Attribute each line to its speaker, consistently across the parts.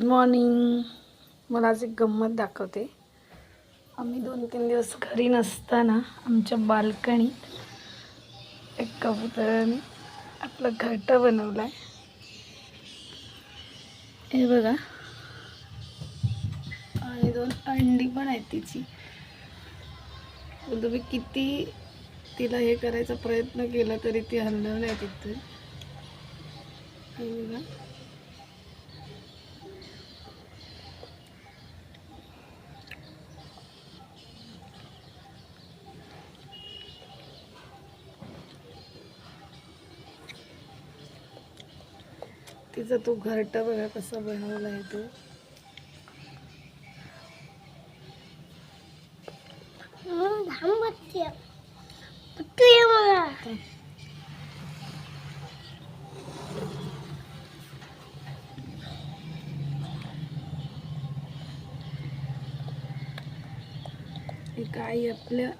Speaker 1: Good morning. मला आज एक गंमत दाखवते. आम्ही 2-3 दिवस घरी नसताना आमच्या बाल्कनीत एक कबुतराने आपलं घरटं बनवलं आहे. हे बघा, आणि 2 अंडी पण आहेत तिची. तुम्ही किती तिला हे करायचा प्रयत्न केला तरी ती हलणार नाही तिथं. हे बघा, तिचा तो घरटा बघा कसा बनवला आहे तो. एक आई आपल्या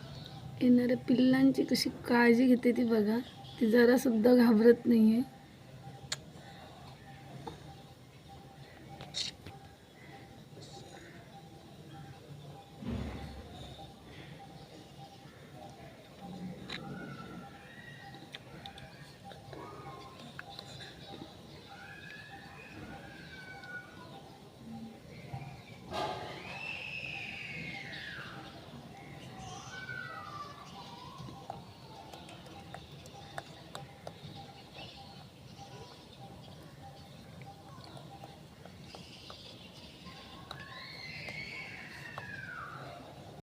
Speaker 1: येणाऱ्या पिल्लांची कशी काळजी घेते ती बघा. ती जरा सुद्धा घाबरत नाहीये.